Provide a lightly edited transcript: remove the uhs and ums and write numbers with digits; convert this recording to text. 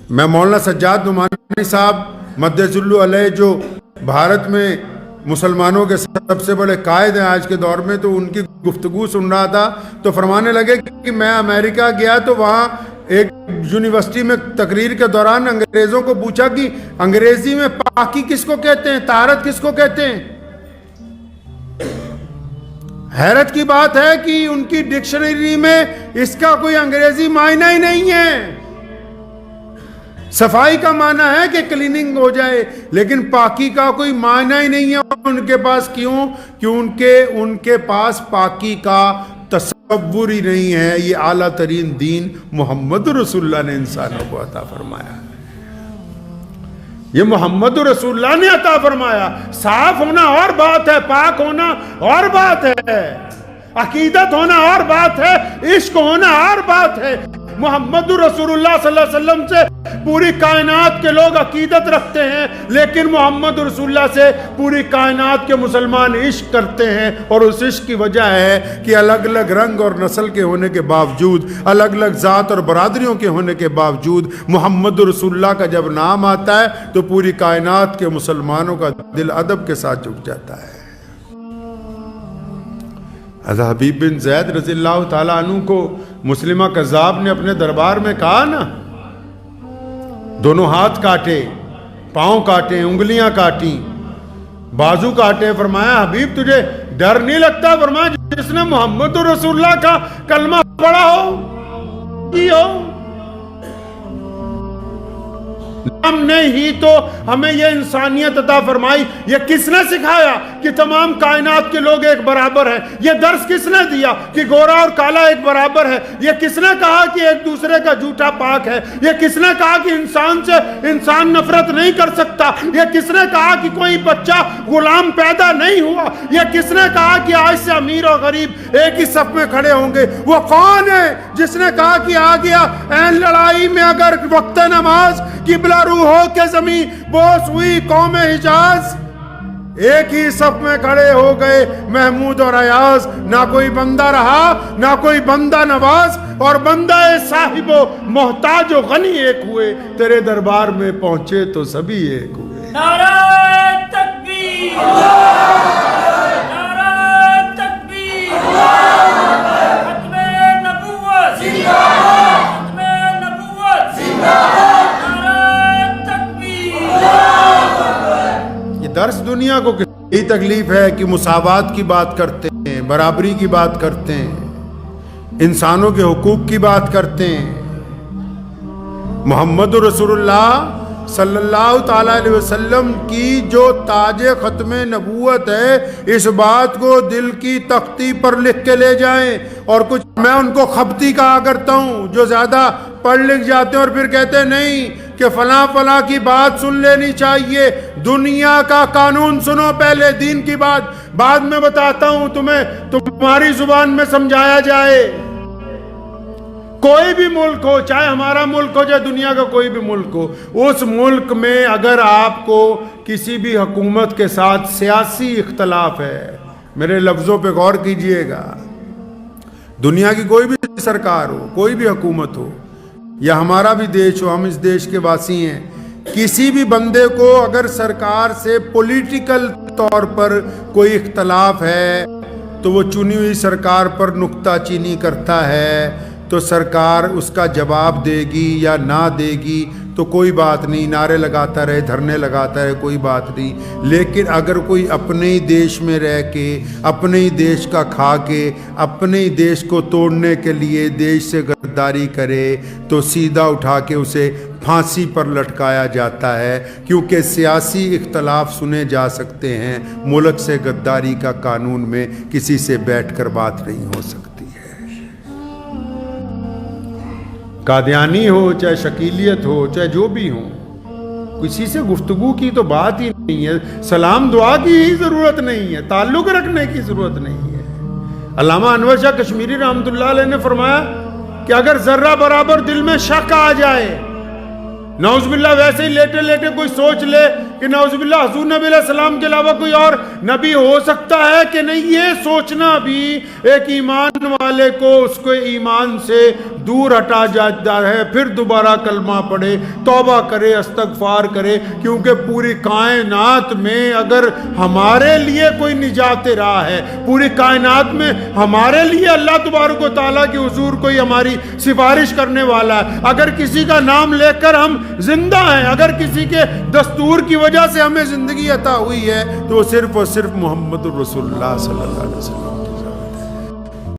میں مولانا سجاد نعمانی صاحب مدث اللہ علیہ جو بھارت میں مسلمانوں کے سب سے بڑے قائد ہیں آج کے دور میں، تو ان کی گفتگو سن رہا تھا تو فرمانے لگے کہ میں امریکہ گیا تو وہاں ایک یونیورسٹی میں تقریر کے دوران انگریزوں کو پوچھا کہ انگریزی میں پاکی کس کو کہتے ہیں، طہارت کس کو کہتے ہیں؟ حیرت کی بات ہے کہ ان کی ڈکشنری میں اس کا کوئی انگریزی معنی ہی نہیں ہے۔ صفائی کا معنی ہے کہ کلیننگ ہو جائے، لیکن پاکی کا کوئی معنی ہی نہیں ہے ان کے پاس۔ کیوں؟ کیونکہ ان کے پاس پاکی کا تصور ہی نہیں ہے۔ یہ اعلیٰ ترین دین محمد رسول اللہ نے انسانوں کو عطا فرمایا، یہ محمد رسول اللہ نے عطا فرمایا۔ صاف ہونا اور بات ہے، پاک ہونا اور بات ہے، عقیدت ہونا اور بات ہے، عشق ہونا اور بات ہے۔ محمد رسول اللہ صلی اللہ علیہ وسلم سے پوری کائنات کے لوگ عقیدت رکھتے ہیں، لیکن محمد رسول اللہ سے پوری کائنات کے مسلمان عشق کرتے ہیں، اور اس عشق کی وجہ ہے کہ الگ الگ رنگ اور نسل کے ہونے کے باوجود، الگ الگ ذات اور برادریوں کے ہونے کے باوجود، محمد رسول اللہ کا جب نام آتا ہے تو پوری کائنات کے مسلمانوں کا دل ادب کے ساتھ جھک جاتا ہے۔ حضرت حبیب بن زید رضی اللہ تعالیٰ عنہ کو مسلمہ کذاب نے اپنے دربار میں کہا نا، دونوں ہاتھ کاٹے، پاؤں کاٹے، انگلیاں کاٹیں، بازو کاٹے، فرمایا حبیب تجھے ڈر نہیں لگتا؟ فرمایا جس نے محمد رسول اللہ کا کلمہ پڑھا ہو کی ہو۔ ہم نے ہی تو ہمیں یہ انسانیت عطا فرمائی۔ یہ کس نے سکھایا کہ تمام کائنات کے لوگ ایک برابر ہیں؟ یہ درس کس نے دیا کہ گورا اور کالا ایک برابر ہے؟ یہ کس نے کہا کہ ایک دوسرے کا جھوٹا پاک ہے؟ یہ کس نے کہا کہ انسان سے انسان نفرت نہیں کر سکتا؟ یہ کس نے کہا کہ کوئی بچہ غلام پیدا نہیں ہوا؟ یہ کس نے کہا کہ آج سے امیر اور غریب ایک ہی صف میں کھڑے ہوں گے؟ وہ کون ہے جس نے کہا کہ آ گیا این لڑائی میں اگر وقت نماز قبلہ روح ہو کے زمین بوس ہوئی قوم حجاز؟ ایک ہی صف میں کھڑے ہو گئے محمود اور ایاز، نہ کوئی بندہ رہا نہ کوئی بندہ نواز، اور بندہ صاحب و محتاج و غنی ایک ہوئے، تیرے دربار میں پہنچے تو سبھی ایک ہوئے۔ نعرہ تکبیر، نعرہ تکبیر، ختم نبوت زندہ باد، ختم نبوت زندہ باد، درس دنیا کو کسی تکلیف ہے کہ مساوات کی بات کرتے ہیں، برابری کی بات کرتے ہیں، انسانوں کے حقوق کی بات کرتے ہیں۔ محمد رسول اللہ صلی اللہ تعالیٰ علیہ وسلم کی جو تاج ختم نبوت ہے، اس بات کو دل کی تختی پر لکھ کے لے جائیں۔ اور کچھ میں ان کو خبتی کہا کرتا ہوں جو زیادہ پڑھ لکھ جاتے ہیں اور پھر کہتے ہیں نہیں کہ فلاں فلاں کی بات سن لینی چاہیے، دنیا کا قانون سنو پہلے، دین کی بات بعد میں بتاتا ہوں تمہیں، تمہاری زبان میں سمجھایا جائے۔ کوئی بھی ملک ہو، چاہے ہمارا ملک ہو چاہے دنیا کا کوئی بھی ملک ہو، اس ملک میں اگر آپ کو کسی بھی حکومت کے ساتھ سیاسی اختلاف ہے، میرے لفظوں پہ غور کیجئے گا، دنیا کی کوئی بھی سرکار ہو، کوئی بھی حکومت ہو، یا ہمارا بھی دیش ہو، ہم اس دیش کے واسی ہیں، کسی بھی بندے کو اگر سرکار سے پولیٹیکل طور پر کوئی اختلاف ہے تو وہ چنی ہوئی سرکار پر نکتہ چینی کرتا ہے، تو سرکار اس کا جواب دے گی یا نہ دے گی تو کوئی بات نہیں، نعرے لگاتا رہے، دھرنے لگاتا رہے، کوئی بات نہیں۔ لیکن اگر کوئی اپنے ہی دیش میں رہ کے، اپنے ہی دیش کا کھا کے، اپنے ہی دیش کو توڑنے کے لیے دیش سے غداری کرے تو سیدھا اٹھا کے اسے پھانسی پر لٹکایا جاتا ہے، کیونکہ سیاسی اختلاف سنے جا سکتے ہیں، ملک سے غداری کا قانون میں کسی سے بیٹھ کر بات نہیں ہو سکتی۔ قادیانی ہو چاہے شکیلیت ہو چاہے جو بھی ہو، کسی سے گفتگو کی تو بات ہی نہیں ہے، سلام دعا کی ہی ضرورت نہیں ہے، تعلق رکھنے کی ضرورت نہیں ہے۔ علامہ انور شاہ کشمیری رحمۃ اللہ علیہ نے فرمایا کہ اگر ذرہ برابر دل میں شک آ جائے نعوذ باللہ ویسے ہی لیٹے لیٹے کوئی سوچ لے کہ نعوذ باللہ حضور نبی علیہ السلام کے علاوہ کوئی اور نبی ہو سکتا ہے کہ نہیں، یہ سوچنا بھی ایک ایمان والے کو اس کو ایمان سے دور ہٹا جاتا ہے۔ پھر دوبارہ کلمہ پڑھے، توبہ کرے، استغفار کرے، کیونکہ پوری کائنات میں اگر ہمارے لیے کوئی نجات راہ ہے، پوری کائنات میں ہمارے لیے اللہ تبارک و تعالیٰ کے حضور کوئی ہماری سفارش کرنے والا ہے، اگر کسی کا نام لے کر ہم زندہ ہیں، اگر کسی کے دستور کی وجہ سے ہمیں زندگی عطا ہوئی ہے، تو صرف اور صرف محمد الرسول اللہ صلی اللہ علیہ وسلم۔